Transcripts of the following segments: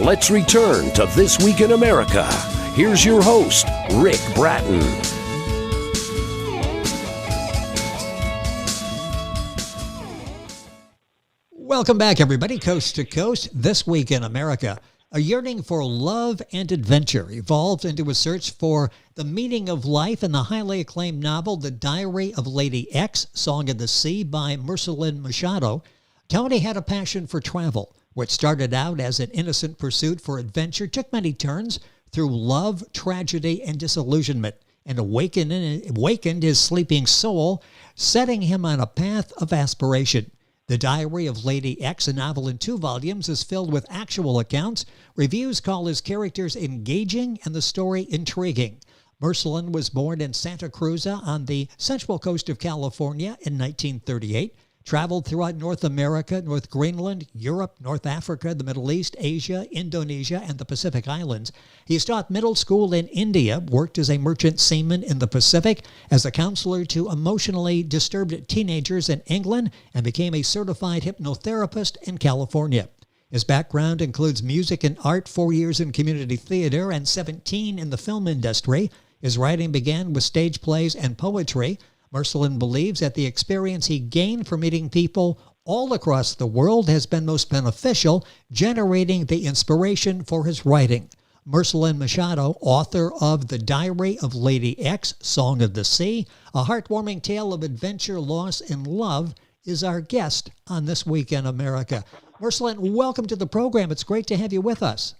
Let's return to This Week in America. Here's your host, Rick Bratton. Welcome back, everybody, coast to coast. This Week in America. A yearning for love and adventure evolved into a search for the meaning of life in the highly acclaimed novel, The Diary of Lady X, Song of the Sea by Mursalin Machado. Tony had a passion for travel. What started out as an innocent pursuit for adventure took many turns through love, tragedy, and disillusionment, and awakened his sleeping soul, setting him on a path of aspiration. The Diary of Lady X, a novel in 2 volumes, is filled with actual accounts. Reviews call his characters engaging and the story intriguing. Mursalin was born in Santa Cruz on the central coast of California in 1938, traveled throughout North America, North Greenland, Europe, North Africa, the Middle East, Asia, Indonesia, and the Pacific Islands. He taught middle school in India, worked as a merchant seaman in the Pacific, as a counselor to emotionally disturbed teenagers in England, and became a certified hypnotherapist in California. His background includes music and art, 4 years in community theater, and 17 in the film industry. His writing began with stage plays and poetry. Mursalin believes that the experience he gained from meeting people all across the world has been most beneficial, generating the inspiration for his writing. Mursalin Machado, author of The Diary of Lady X, Song of the Sea, a heartwarming tale of adventure, loss, and love, is our guest on This Week in America. Mursalin, welcome to the program. It's great to have you with us.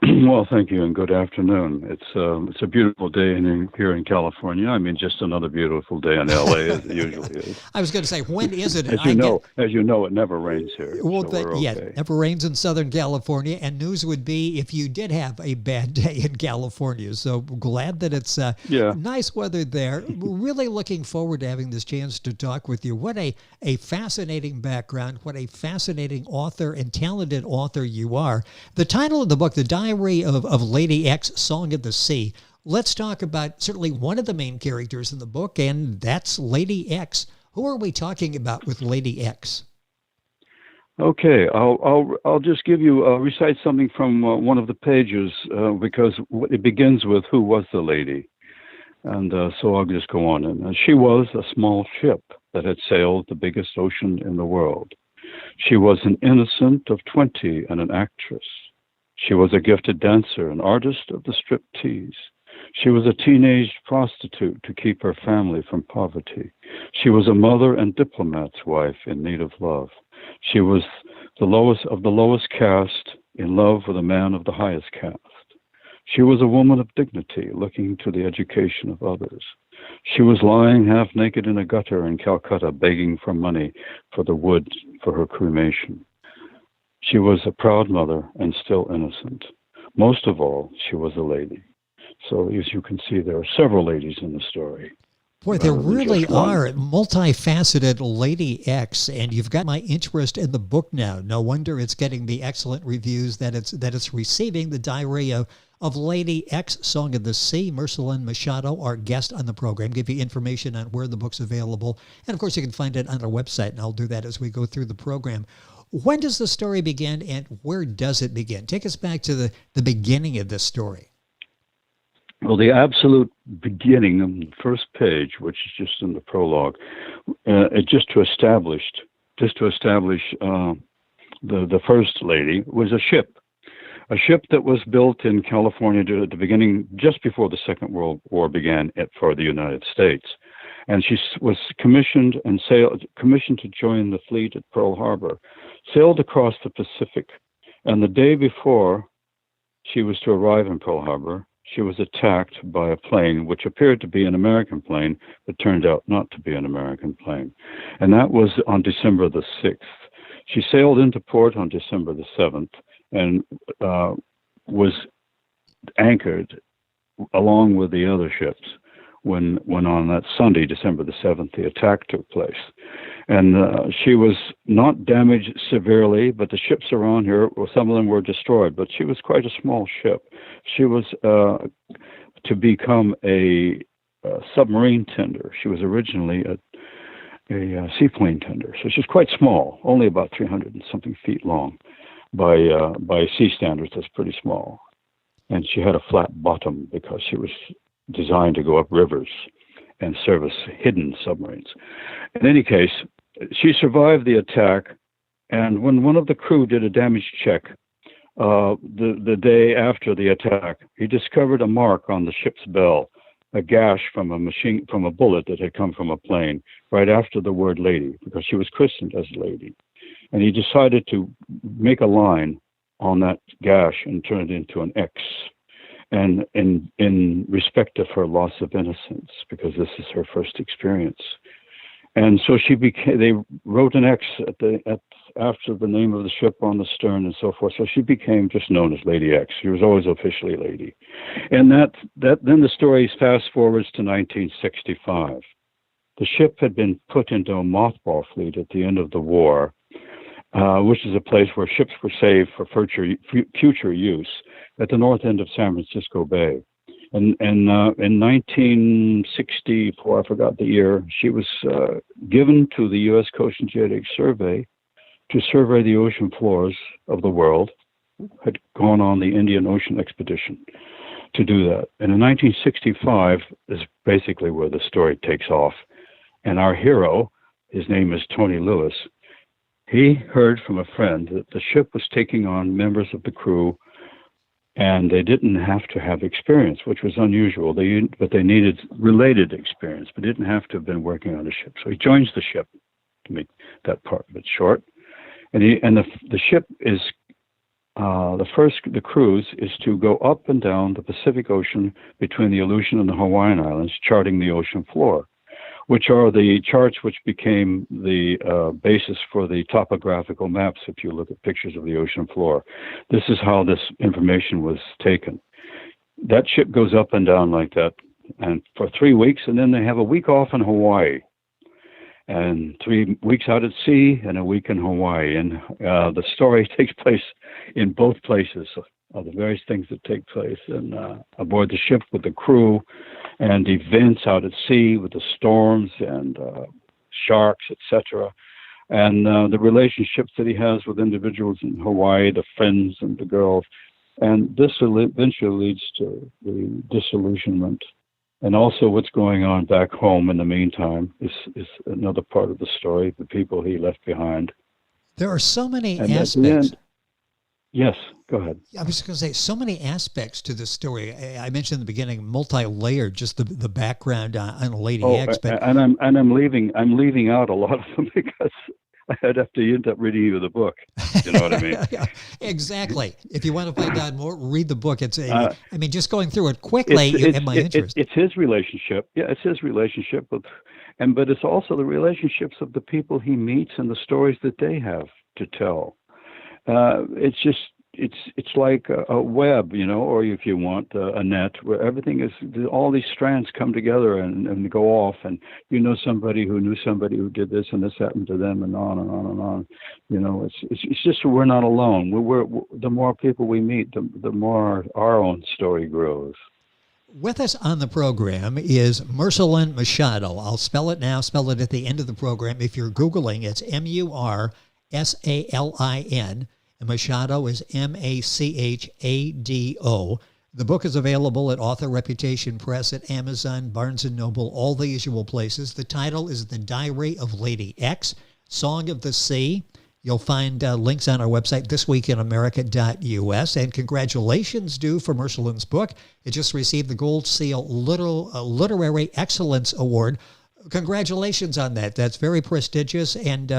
Well, thank you, and good afternoon. It's a beautiful day here in California. I mean, just another beautiful day in L.A. as it usually is. I was going to say, when is it? As you know, it never rains here. Well, so we're okay. Yeah, it never rains in Southern California, and news would be if you did have a bad day in California. So glad that it's nice weather there. We're really looking forward to having this chance to talk with you. What a fascinating background. What a fascinating author and talented author you are. The title of the book, The Diary of Lady X, Song of the Sea. Let's talk about certainly one of the main characters in the book, and that's Lady X. Who are we talking about with Lady X? Okay, I'll just give you recite something from one of the pages because it begins with who was the lady, and so I'll just go on. And she was a small ship that had sailed the biggest ocean in the world. She was an innocent of 20 and an actress. She was a gifted dancer, an artist of the striptease. She was a teenage prostitute to keep her family from poverty. She was a mother and diplomat's wife in need of love. She was the lowest of the lowest caste, in love with a man of the highest caste. She was a woman of dignity, looking to the education of others. She was lying half naked in a gutter in Calcutta, begging for money for the wood for her cremation. She was a proud mother and still innocent. Most of all, she was a lady. So as you can see, there are several ladies in the story. Boy, there really are multifaceted Lady X, and you've got my interest in the book now. No wonder it's getting the excellent reviews that it's receiving. The Diary of Lady X, Song of the Sea. Mursalin Machado, our guest on the program, give you information on where the book's available. And of course, you can find it on our website, and I'll do that as we go through the program. When does the story begin, and where does it begin? Take us back to the beginning of this story. Well, the absolute beginning on the first page, which is just in the prologue, just to establish the first lady, was a ship that was built in California at the beginning, just before the Second World War began for the United States. And she was commissioned to join the fleet at Pearl Harbor, sailed across the Pacific, and the day before she was to arrive in Pearl Harbor, she was attacked by a plane which appeared to be an American plane, but turned out not to be an American plane. And that was on December the 6th. She sailed into port on December the 7th and was anchored along with the other ships when on that Sunday, December the 7th, the attack took place. And she was not damaged severely, but the ships around here, well, some of them were destroyed, but she was quite a small ship. She was to become a submarine tender. She was originally a seaplane tender, so she's quite small, only about 300 and something feet long. by sea standards, that's pretty small. And she had a flat bottom because she was designed to go up rivers and service hidden submarines. In any case, she survived the attack, and when one of the crew did a damage check the day after the attack, he discovered a mark on the ship's bell, a gash from a bullet that had come from a plane right after the word lady, because she was christened as Lady. And he decided to make a line on that gash and turn it into an X, and in respect of her loss of innocence, because this is her first experience. And so they wrote an X after the name of the ship on the stern and so forth. So she became just known as Lady X. She was always officially Lady. And then the story fast forwards to 1965. The ship had been put into a mothball fleet at the end of the war, which is a place where ships were saved for future use at the north end of San Francisco Bay. And in 1964, I forgot the year, she was given to the U.S. Coast and Geodetic Survey to survey the ocean floors of the world. Had gone on the Indian Ocean expedition to do that. And in 1965 is basically where the story takes off. And our hero, his name is Tony Lewis, he heard from a friend that the ship was taking on members of the crew, and they didn't have to have experience, which was unusual. But they needed related experience, but didn't have to have been working on the ship. So he joins the ship, to make that part of it short. And the ship is the cruise is to go up and down the Pacific Ocean between the Aleutian and the Hawaiian Islands, charting the ocean floor, which are the charts which became the basis for the topographical maps. If you look at pictures of the ocean floor, this is how this information was taken. That ship goes up and down like that, and for 3 weeks, and then they have a week off in Hawaii, and 3 weeks out at sea, and a week in Hawaii. And the story takes place in both places, of the various things that take place and aboard the ship with the crew, and events out at sea with the storms and sharks, etc., and the relationships that he has with individuals in Hawaii, the friends and the girls. And this eventually leads to the disillusionment. And also what's going on back home in the meantime is another part of the story, the people he left behind. There are so many aspects. Yes, go ahead. I was just going to say, so many aspects to this story. I mentioned in the beginning, multi-layered, just the background on Lady X. But I'm leaving out a lot of them because I'd have to end up reading you the book. You know what I mean? Yeah, exactly. If you want to find out more, read the book. It's just going through it quickly, you have my interest. It's his relationship. Yeah, it's his relationship but it's also the relationships of the people he meets and the stories that they have to tell. It's like a web, or if you want a net, where everything is, all these strands come together and go off, and somebody who knew somebody who did this, and this happened to them, and on and on and on. It's just we're not alone. We're the more people we meet, the more our own story grows. With us on the program is Mursalin Machado. I'll spell it now, spell it at the end of the program. If you're Googling, it's Mursalin, and Machado is Machado. The book is available at Author Reputation Press, at Amazon, Barnes & Noble, all the usual places. The title is The Diary of Lady X, Song of the Sea. You'll find links on our website, thisweekinamerica.us. And congratulations due for Mursalin's book. It just received the Gold Seal Literary Excellence Award. Congratulations on that. That's very prestigious and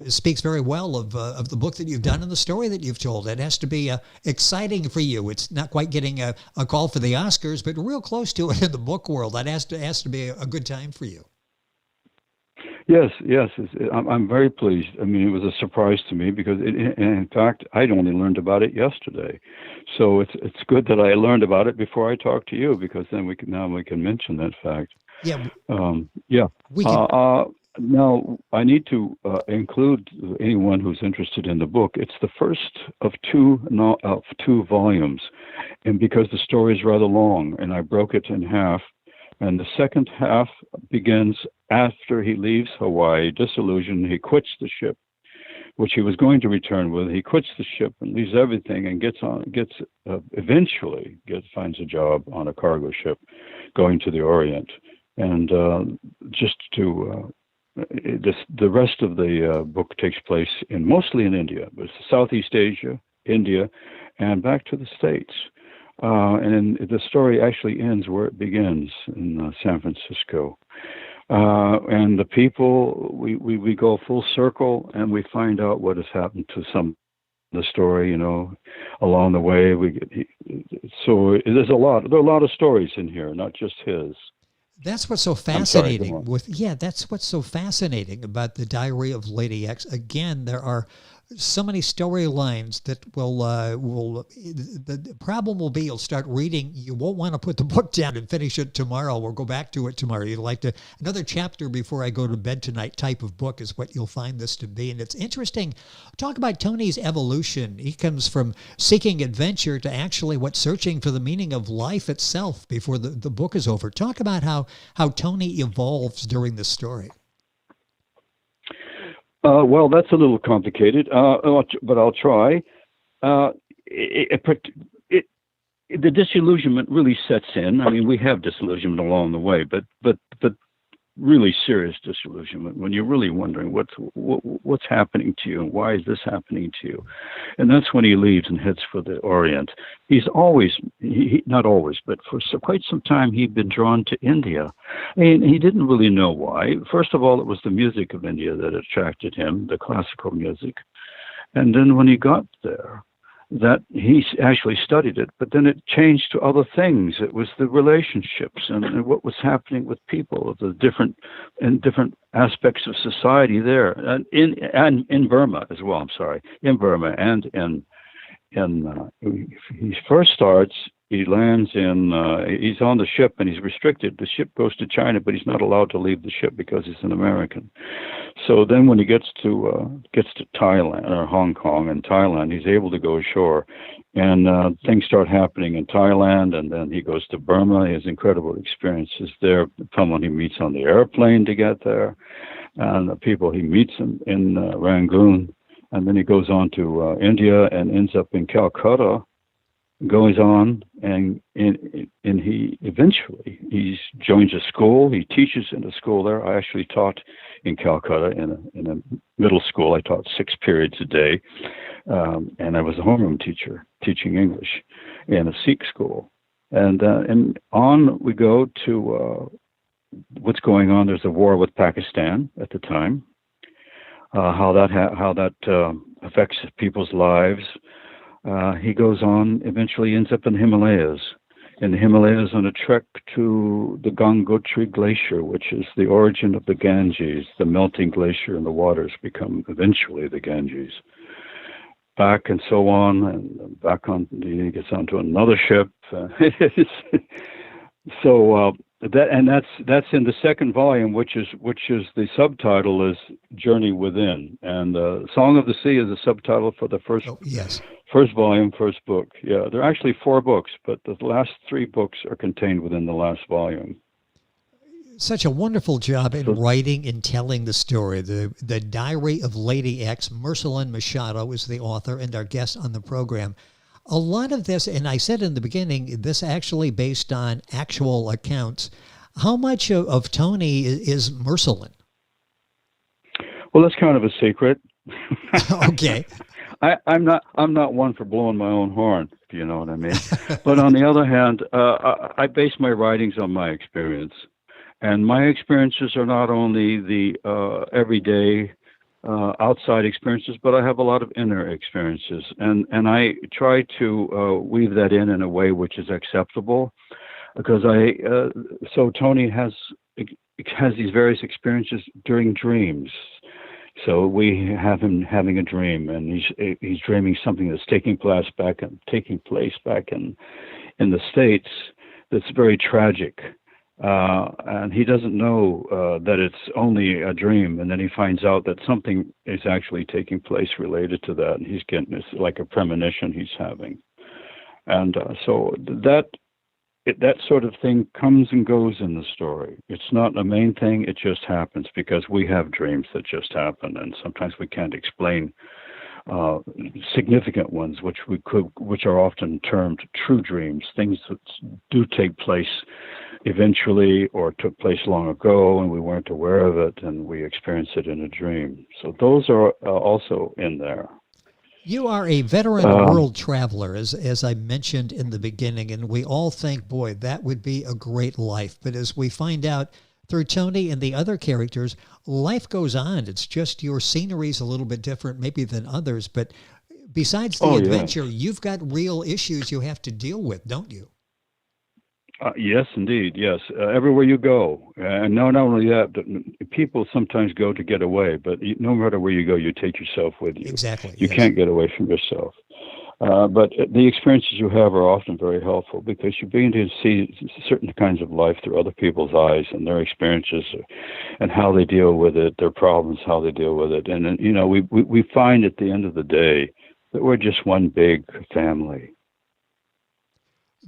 speaks very well of the book that you've done and the story that you've told. It has to be exciting for you. It's not quite getting a call for the Oscars, but real close to it in the book world. That has to be a good time for you. Yes. I'm very pleased. I mean, it was a surprise to me because, in fact, I'd only learned about it yesterday. So it's good that I learned about it before I talked to you, because then we can mention that fact. Yeah. Now, I need to include anyone who's interested in the book. It's the first of two volumes, and because the story is rather long, and I broke it in half. And the second half begins after he leaves Hawaii, disillusioned. He quits the ship which he was going to return with. He quits the ship and leaves everything and eventually finds a job on a cargo ship going to the Orient. And the rest of the book takes place mostly in India, but Southeast Asia, India, and back to the States. And the story actually ends where it begins, in San Francisco. And the people, we go full circle, and we find out what has happened to some of the story, along the way. So there are a lot of stories in here, not just his. That's what's so fascinating that's what's so fascinating about the Diary of Lady X. Again, there are so many storylines that the problem will be you'll start reading, you won't want to put the book down and finish it tomorrow or go back to it tomorrow. You'd like another chapter before I go to bed tonight type of book is what you'll find this to be. And it's interesting. Talk about Tony's evolution. He comes from seeking adventure to actually searching for the meaning of life itself before the book is over. Talk about how Tony evolves during the story. Well, that's a little complicated, but I'll try. The disillusionment really sets in. I mean, we have disillusionment along the way, but really serious disillusionment when you're really wondering what's happening to you and why is this happening to you. And that's when he leaves and heads for the Orient. He's always, not always, but for quite some time, he'd been drawn to India. And he didn't really know why. First of all, it was the music of India that attracted him, the classical music. And then when he got there, that he actually studied it, but then it changed to other things. It was the relationships and what was happening with people, the different aspects of society there, and in Burma as well. I'm sorry, in Burma and he first starts. He lands he's on the ship and he's restricted. The ship goes to China, but he's not allowed to leave the ship because he's an American. So then when he gets to Thailand or Hong Kong and Thailand, he's able to go ashore. And things start happening in Thailand, and then he goes to Burma. He has incredible experiences there. Someone he meets on the airplane to get there, and the people he meets in Rangoon. And then he goes on to India and ends up in Calcutta, goes on, and he eventually joins a school. He teaches in a school there. I actually taught in Calcutta in a middle school. I taught 6 periods a day, and I was a homeroom teacher teaching English in a Sikh school. And on we go to what's going on. There's a war with Pakistan at the time. How that affects people's lives. He goes on, eventually ends up in the Himalayas. In the Himalayas on a trek to the Gangotri Glacier, which is the origin of the Ganges. The melting glacier and the waters become eventually the Ganges. Back and so on, and back on, he gets onto another ship. That's in the second volume, which is the subtitle is Journey Within, and Song of the Sea is the subtitle for the first volume, first book. Yeah, there are actually 4 books, but the last 3 books are contained within the last volume. Such a wonderful job in writing and telling the story. The Diary of Lady X. Mursalin Machado is the author and our guest on the program. A lot of this, and I said in the beginning, this actually based on actual accounts. How much of Tony is Mursalin? Well, that's kind of a secret. Okay. I'm not one for blowing my own horn, if you know what I mean. But on the other hand, I base my writings on my experience, and my experiences are not only the everyday outside experiences, but I have a lot of inner experiences, and I try to weave that in a way which is acceptable, because so Tony has these various experiences during dreams. So we have him having a dream, and he's dreaming something that's taking place back in the States that's very tragic. And he doesn't know that it's only a dream, and then he finds out that something is actually taking place related to that, and he's getting this like a premonition he's having. And so that that sort of thing comes and goes in the story. It's not a main thing. It just happens because we have dreams that just happen, and sometimes we can't explain significant ones, which are often termed true dreams, things that do take place eventually or took place long ago and we weren't aware of it and we experience it in a dream. So those are also in there. You are a veteran world traveler, as I mentioned in the beginning, and we all think, boy, that would be a great life. But as we find out through Tony and the other characters, life goes on. It's just your scenery is a little bit different maybe than others. But besides the adventure, you've got real issues you have to deal with, don't you? Yes, indeed. Yes. Everywhere you go. And not only that, but people sometimes go to get away, but no matter where you go, you take yourself with you. Exactly. You can't get away from yourself. But the experiences you have are often very helpful because you begin to see certain kinds of life through other people's eyes and their experiences and how they deal with it, their problems, how they deal with it. And, we find at the end of the day that we're just one big family.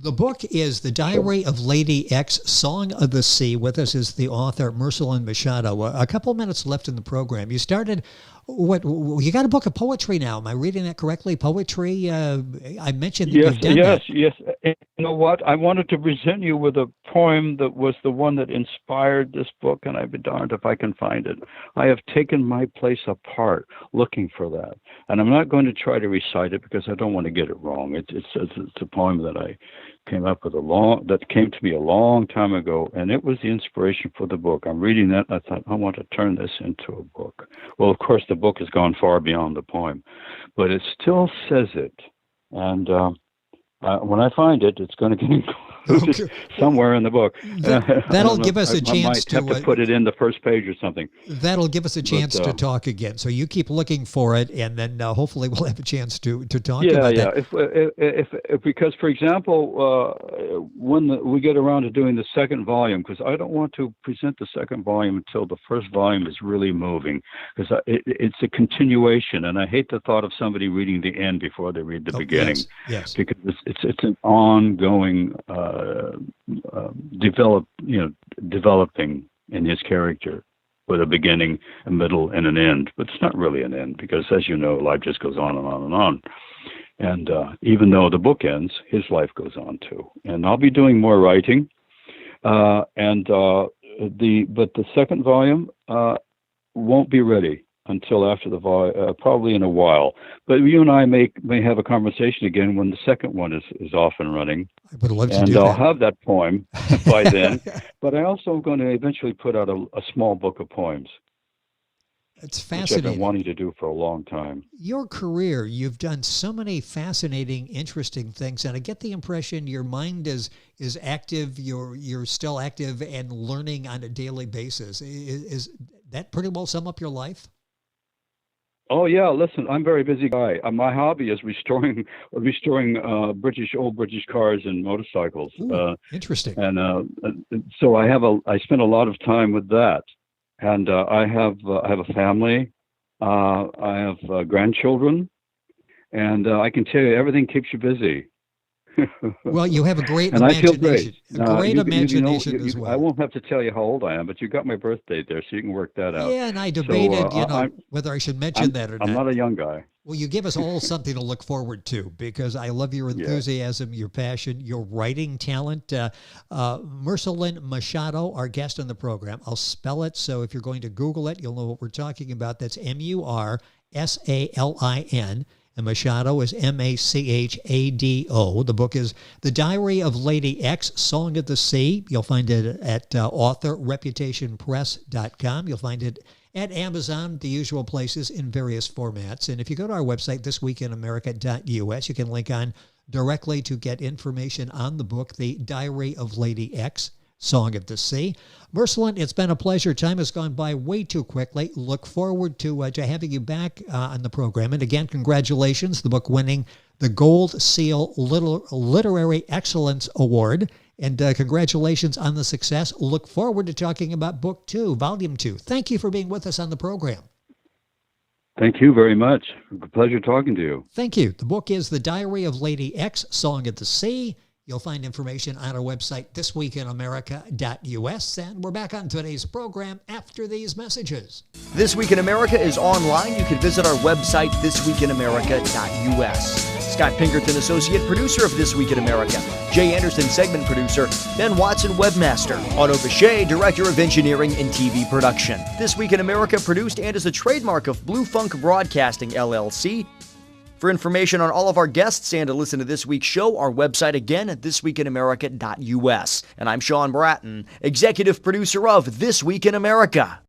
The book is The Diary of Lady X, Song of the Sea. With us is the author, Mursalin Machado. A couple minutes left in the program. You started, you got a book of poetry now. Am I reading that correctly? Poetry? I mentioned that you've done that. Yes. You know what? I wanted to present you with a poem that was the one that inspired this book, and I'd be darned if I can find it. I have taken my place apart looking for that. And I'm not going to try to recite it because I don't want to get it wrong. It's a poem that I came up with that came to me a long time ago, and it was the inspiration for the book. I'm reading that, and I thought, I want to turn this into a book. Well, of course, the book has gone far beyond the poem, but it still says it. And when I find it, it's going to get included somewhere in the book. That'll give us a chance to... I might have to put it in the first page or something. That'll give us a chance to talk again. So you keep looking for it, and then hopefully we'll have a chance to talk about that. If because, for example, when we get around to doing the second volume, because I don't want to present the second volume until the first volume is really moving, because it's a continuation, and I hate the thought of somebody reading the end before they read the beginning. Yes. Because it's an ongoing developing in his character with a beginning, a middle, and an end. But it's not really an end because, as you know, life just goes on and on and on. And even though the book ends, his life goes on too. And I'll be doing more writing. But the second volume won't be ready until after the volume, probably in a while. But you and I may have a conversation again when the second one is off and running. I would love to do that. And I'll have that poem by then. But I also am going to eventually put out a small book of poems. It's fascinating. Which I've been wanting to do for a long time. Your career, you've done so many fascinating, interesting things, and I get the impression your mind is active. You're still active and learning on a daily basis. Is that pretty well sum up your life? Oh yeah, listen, I'm a very busy guy. My hobby is restoring old British cars and motorcycles. Ooh, interesting. And so I spend a lot of time with that. And I have a family. I have grandchildren, and I can tell you everything keeps you busy. Well, you have a great and imagination. I feel great. Imagination as well. I won't have to tell you how old I am, but you got my birth date there, so you can work that out. Yeah, and I debated, whether I should mention that or not. I'm not a young guy. Well, you give us all something to look forward to because I love your enthusiasm, your passion, your writing talent. Mursalin Machado, our guest on the program. I'll spell it, so if you're going to Google it, you'll know what we're talking about. That's Mursalin. And Machado is Machado. The book is The Diary of Lady X, Song of the Sea. You'll find it at authorreputationpress.com. You'll find it at Amazon, the usual places in various formats. And if you go to our website, thisweekinamerica.us, you can link on directly to get information on the book, The Diary of Lady X, Song of the Sea. Mursalin, it's been a pleasure. Time has gone by way too quickly. Look forward to having you back on the program. And again, congratulations, the book winning the Gold Seal Literary Excellence Award. And congratulations on the success. Look forward to talking about Book 2, Volume 2. Thank you for being with us on the program. Thank you very much. A pleasure talking to you. Thank you. The book is The Diary of Lady X, Song of the Sea. You'll find information on our website, thisweekinamerica.us. And we're back on today's program after these messages. This Week in America is online. You can visit our website, thisweekinamerica.us. Scott Pinkerton, associate producer of This Week in America. Jay Anderson, segment producer. Ben Watson, webmaster. Otto Bechet, director of engineering and TV production. This Week in America produced and is a trademark of Blue Funk Broadcasting, LLC. For information on all of our guests and to listen to this week's show, our website again at thisweekinamerica.us. And I'm Sean Bratton, executive producer of This Week in America.